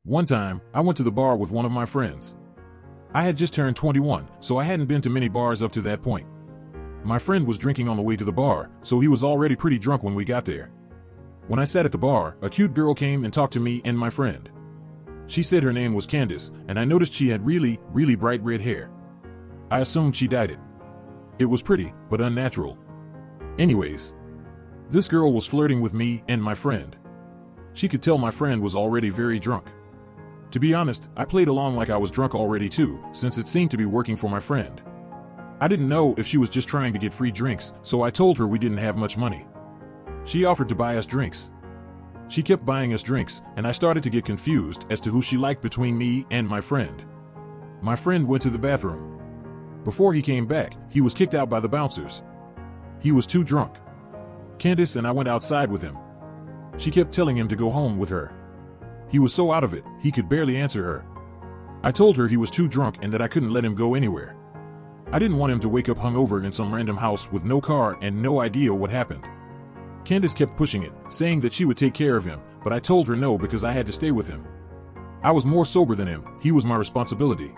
One time, I went to the bar with one of my friends. I had just turned 21, so I hadn't been to many bars up to that point. My friend was drinking on the way to the bar, so he was already pretty drunk when we got there. When I sat at the bar, a cute girl came and talked to me and my friend. She said her name was Candace, and I noticed she had really bright red hair. I assumed she dyed it. It was pretty, but unnatural. Anyways, this girl was flirting with me and my friend. She could tell my friend was already very drunk. To be honest, I played along like I was drunk already too, since it seemed to be working for my friend. I didn't know if she was just trying to get free drinks, so I told her we didn't have much money. She offered to buy us drinks. She kept buying us drinks, and I started to get confused as to who she liked between me and my friend. My friend went to the bathroom. Before he came back, he was kicked out by the bouncers. He was too drunk. Candace and I went outside with him. She kept telling him to go home with her. He was so out of it, he could barely answer her. I told her he was too drunk and that I couldn't let him go anywhere. I didn't want him to wake up hungover in some random house with no car and no idea what happened. Candace kept pushing it, saying that she would take care of him, but I told her no because I had to stay with him. I was more sober than him, he was my responsibility.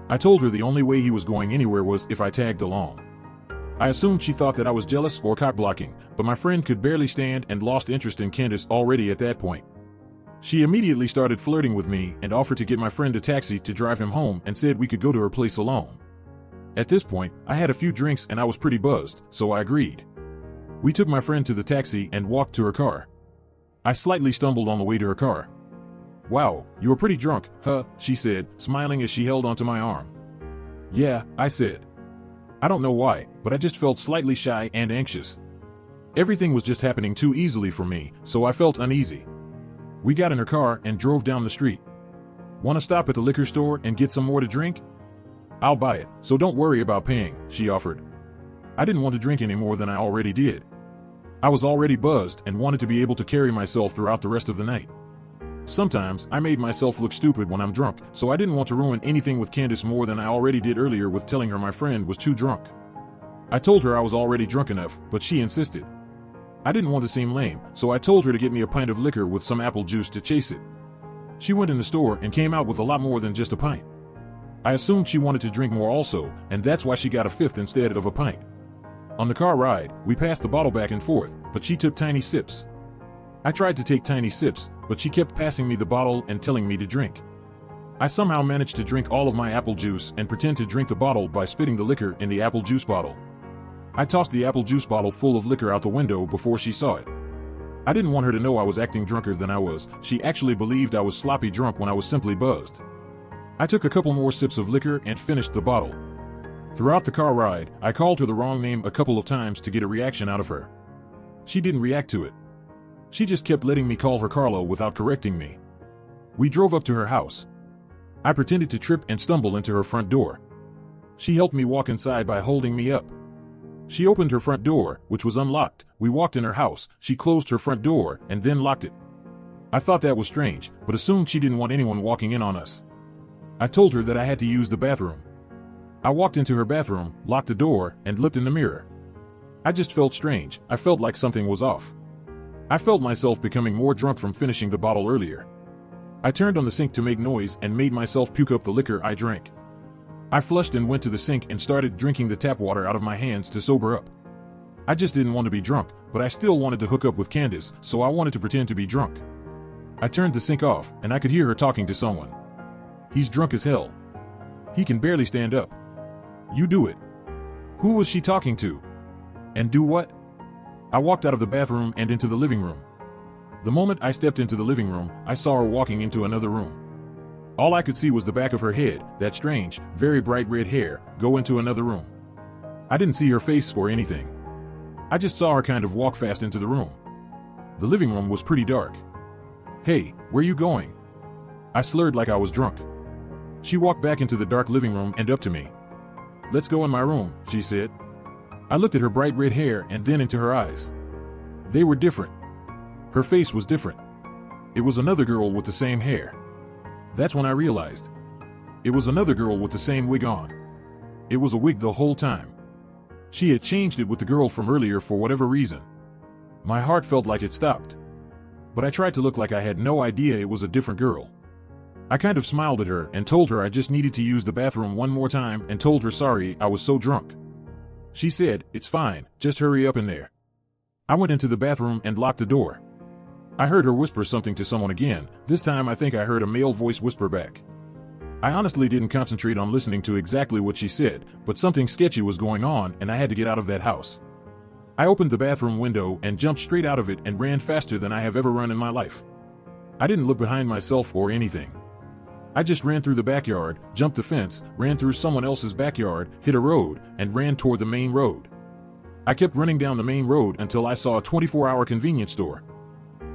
I told her the only way he was going anywhere was if I tagged along. I assumed she thought that I was jealous or cock-blocking, but my friend could barely stand and lost interest in Candace already at that point. She immediately started flirting with me and offered to get my friend a taxi to drive him home and said we could go to her place alone. At this point, I had a few drinks and I was pretty buzzed, so I agreed. We took my friend to the taxi and walked to her car. I slightly stumbled on the way to her car. "Wow, you're pretty drunk, huh?" she said, smiling as she held onto my arm. "Yeah," I said. I don't know why, but I just felt slightly shy and anxious. Everything was just happening too easily for me, so I felt uneasy. We got in her car and drove down the street. "Want to stop at the liquor store and get some more to drink?" "I'll buy it, so don't worry about paying," she offered. I didn't want to drink any more than I already did. I was already buzzed and wanted to be able to carry myself throughout the rest of the night. Sometimes I made myself look stupid when I'm drunk, so I didn't want to ruin anything with Candace more than I already did earlier with telling her my friend was too drunk. I told her I was already drunk enough, but she insisted. I didn't want to seem lame, so I told her to get me a pint of liquor with some apple juice to chase it. She went in the store and came out with a lot more than just a pint. I assumed she wanted to drink more also, and that's why she got a fifth instead of a pint. On the car ride, we passed the bottle back and forth, but she took tiny sips. I tried to take tiny sips, but she kept passing me the bottle and telling me to drink. I somehow managed to drink all of my apple juice and pretend to drink the bottle by spitting the liquor in the apple juice bottle. I tossed the apple juice bottle full of liquor out the window before she saw it. I didn't want her to know I was acting drunker than I was. She actually believed I was sloppy drunk when I was simply buzzed. I took a couple more sips of liquor and finished the bottle. Throughout the car ride, I called her the wrong name a couple of times to get a reaction out of her. She didn't react to it. She just kept letting me call her Carlo without correcting me. We drove up to her house. I pretended to trip and stumble into her front door. She helped me walk inside by holding me up. She opened her front door, which was unlocked. We walked in her house, she closed her front door, and then locked it. I thought that was strange, but assumed she didn't want anyone walking in on us. I told her that I had to use the bathroom. I walked into her bathroom, locked the door, and looked in the mirror. I just felt strange. I felt like something was off. I felt myself becoming more drunk from finishing the bottle earlier. I turned on the sink to make noise and made myself puke up the liquor I drank. I flushed and went to the sink and started drinking the tap water out of my hands to sober up. I just didn't want to be drunk, but I still wanted to hook up with Candace, so I wanted to pretend to be drunk. I turned the sink off, and I could hear her talking to someone. "He's drunk as hell. He can barely stand up. You do it." Who was she talking to? And do what? I walked out of the bathroom and into the living room. The moment I stepped into the living room, I saw her walking into another room. All I could see was the back of her head, that strange, very bright red hair, go into another room. I didn't see her face or anything. I just saw her kind of walk fast into the room. The living room was pretty dark. "Hey, where you going?" I slurred like I was drunk. She walked back into the dark living room and up to me. "Let's go in my room," she said. I looked at her bright red hair and then into her eyes. They were different. Her face was different. It was another girl with the same hair. That's when I realized. It was another girl with the same wig on. It was a wig the whole time. She had changed it with the girl from earlier for whatever reason. My heart felt like it stopped. But I tried to look like I had no idea it was a different girl. I kind of smiled at her and told her I just needed to use the bathroom one more time and told her sorry I was so drunk. She said, "It's fine, just hurry up in there." I went into the bathroom and locked the door. I heard her whisper something to someone again. This time I think I heard a male voice whisper back. I honestly didn't concentrate on listening to exactly what she said, but something sketchy was going on and I had to get out of that house. I opened the bathroom window and jumped straight out of it and ran faster than I have ever run in my life. I didn't look behind myself or anything. I just ran through the backyard, jumped the fence, ran through someone else's backyard, hit a road, and ran toward the main road. I kept running down the main road until I saw a 24-hour convenience store.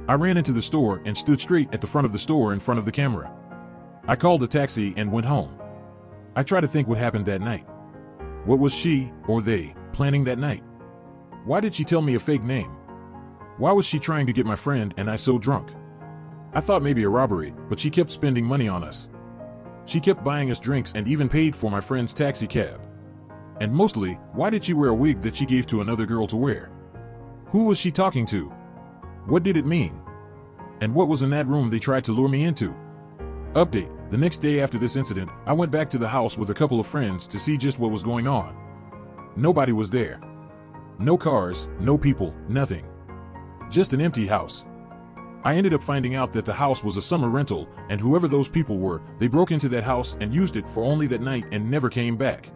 I ran into the store and stood straight at the front of the store in front of the camera. I called a taxi and went home. I tried to think what happened that night. What was she, or they, planning that night? Why did she tell me a fake name? Why was she trying to get my friend and I so drunk? I thought maybe a robbery, but she kept spending money on us. She kept buying us drinks and even paid for my friend's taxi cab. And mostly, why did she wear a wig that she gave to another girl to wear? Who was she talking to? What did it mean? And what was in that room they tried to lure me into? Update: the next day after this incident, I went back to the house with a couple of friends to see just what was going on. Nobody was there. No cars, no people, nothing. Just an empty house. I ended up finding out that the house was a summer rental, and whoever those people were, they broke into that house and used it for only that night and never came back.